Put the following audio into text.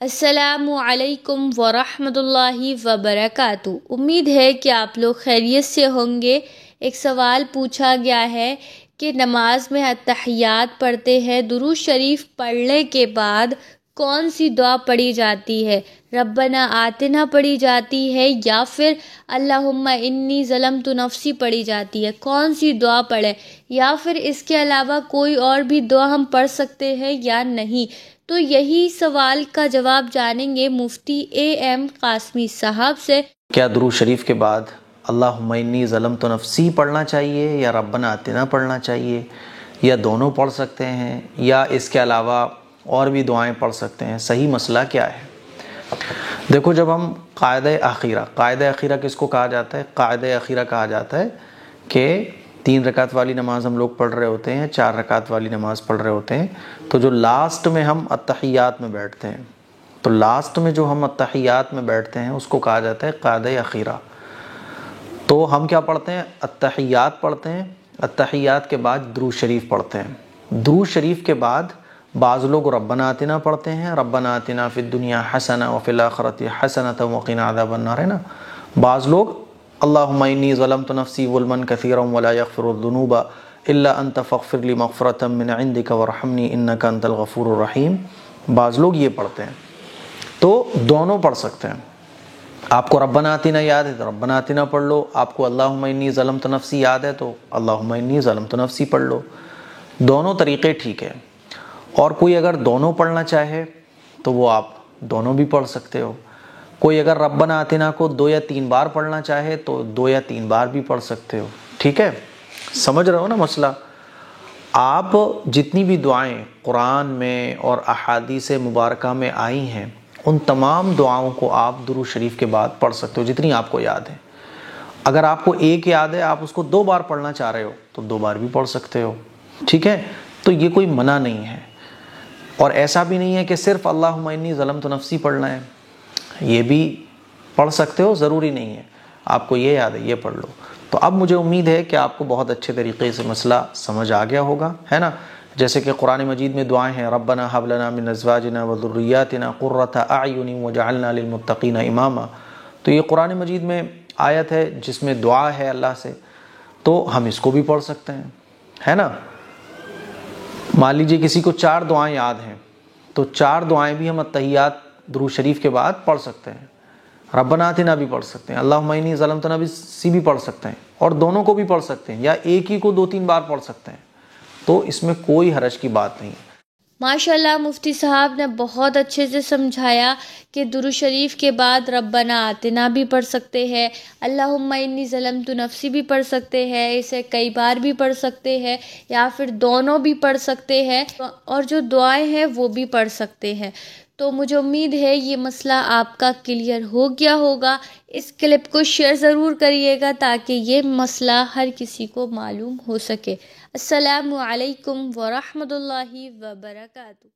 السلام علیکم ورحمۃ اللہ وبرکاتہ۔ امید ہے کہ آپ لوگ خیریت سے ہوں گے۔ ایک سوال پوچھا گیا ہے کہ نماز میں اتحیات پڑھتے ہیں، درود شریف پڑھنے کے بعد کون سی دعا پڑھی جاتی ہے؟ ربنا آتنا پڑھی جاتی ہے یا پھر اللہم انی ظلمت نفسی پڑھی جاتی ہے؟ کون سی دعا پڑھیں؟ یا پھر اس کے علاوہ کوئی اور بھی دعا ہم پڑھ سکتے ہیں یا نہیں؟ تو یہی سوال کا جواب جانیں گے مفتی اے قاسمی صاحب سے۔ کیا درود شریف کے بعد اللہم انی ظلمت نفسی پڑھنا چاہیے یا ربنا آتنا پڑھنا چاہیے، یا دونوں پڑھ سکتے ہیں، یا اس کے علاوہ اور بھی دعائیں پڑھ سکتے ہیں؟ صحیح مسئلہ کیا ہے؟ دیکھو، جب ہم قاعدہ اخیرہ کس کو کہا جاتا ہے؟ قاعدہ اخیرہ کہا جاتا ہے کہ 3 رکعت والی نماز ہم لوگ پڑھ رہے ہوتے ہیں، 4 رکعت والی نماز پڑھ رہے ہوتے ہیں، تو جو لاسٹ میں ہم اتحیات میں بیٹھتے ہیں، تو لاسٹ میں جو ہم اتحیات میں بیٹھتے ہیں اس کو کہا جاتا ہے قاعدہ اخیرہ۔ تو ہم کیا پڑھتے ہیں؟ اتحیات پڑھتے ہیں، اتحیات کے بعد درود شریف پڑھتے ہیں۔ درود شریف کے بعد بعض لوگ ربنا آتنا پڑھتے ہیں، ربنا آتنا فی الدنیا حسنہ وفی الآخرۃ حسنۃ وقنا عذاب النار، ہے نا۔ بعض لوگ اللہم انی ظلمت نفسی ظلما کثیرا ولا یغفر الذنوب الا انت فاغفر لی مغفرۃ من عندک وارحمنی انک انت الغفور الرحیم، بعض لوگ یہ پڑھتے ہیں۔ تو دونوں پڑھ سکتے ہیں۔ آپ کو ربنا آتنا یاد ہے تو ربنا آتنا پڑھ لو، آپ کو اللہم انی ظلمت نفسی یاد ہے تو اللہم انی ظلمت نفسی پڑھ لو، دونوں طریقے ٹھیک ہے۔ اور کوئی اگر دونوں پڑھنا چاہے تو وہ آپ دونوں بھی پڑھ سکتے ہو۔ کوئی اگر ربنا آتنا کو 2 یا 3 بار پڑھنا چاہے تو 2 یا 3 بار بھی پڑھ سکتے ہو، ٹھیک ہے؟ سمجھ رہے ہو نا مسئلہ؟ آپ جتنی بھی دعائیں قرآن میں اور احادیث مبارکہ میں آئی ہیں، ان تمام دعاؤں کو آپ درود شریف کے بعد پڑھ سکتے ہو، جتنی آپ کو یاد ہے۔ اگر آپ کو ایک یاد ہے، آپ اس کو 2 بار پڑھنا چاہ رہے ہو تو 2 بار بھی پڑھ سکتے ہو، ٹھیک ہے؟ تو یہ کوئی منع نہیں ہے، اور ایسا بھی نہیں ہے کہ صرف اللہم انی ظلمت نفسی پڑھنا ہے، یہ بھی پڑھ سکتے ہو، ضروری نہیں ہے آپ کو یہ یاد ہے یہ پڑھ لو۔ تو اب مجھے امید ہے کہ آپ کو بہت اچھے طریقے سے مسئلہ سمجھ آ گیا ہوگا، ہے نا۔ جیسے کہ قرآن مجید میں دعائیں ہیں، ربنا ھب لنا من ازواجنا وذریاتنا قرۃ اعین وجعلنا للمتقین اماما، تو یہ قرآن مجید میں آیت ہے جس میں دعا ہے اللہ سے، تو ہم اس کو بھی پڑھ سکتے ہیں، ہے نا۔ مان لیجیے کسی کو 4 دعائیں یاد ہیں تو 4 دعائیں بھی ہم اتحیات درود شریف کے بعد پڑھ سکتے ہیں، ربنا آتنا بھی پڑھ سکتے ہیں، اللہم انی ظلمت نفسی بھی پڑھ سکتے ہیں، اور دونوں کو بھی پڑھ سکتے ہیں، یا ایک ہی کو 2-3 بار پڑھ سکتے ہیں، تو اس میں کوئی حرج کی بات نہیں۔ ماشاءاللہ مفتی صاحب نے بہت اچھے سے سمجھایا کہ درود شریف کے بعد ربنا آتنا بھی پڑھ سکتے ہیں، اللہم انی ظلمت نفسی بھی پڑھ سکتے ہیں، اسے کئی بار بھی پڑھ سکتے ہیں، یا پھر دونوں بھی پڑھ سکتے ہیں، اور جو دعائیں ہیں وہ بھی پڑھ سکتے ہیں۔ تو مجھے امید ہے یہ مسئلہ آپ کا کلیئر ہو گیا ہوگا۔ اس کلپ کو شیئر ضرور کریے گا تاکہ یہ مسئلہ ہر کسی کو معلوم ہو سکے۔ السلام علیکم ورحمۃ اللہ وبرکاتہ۔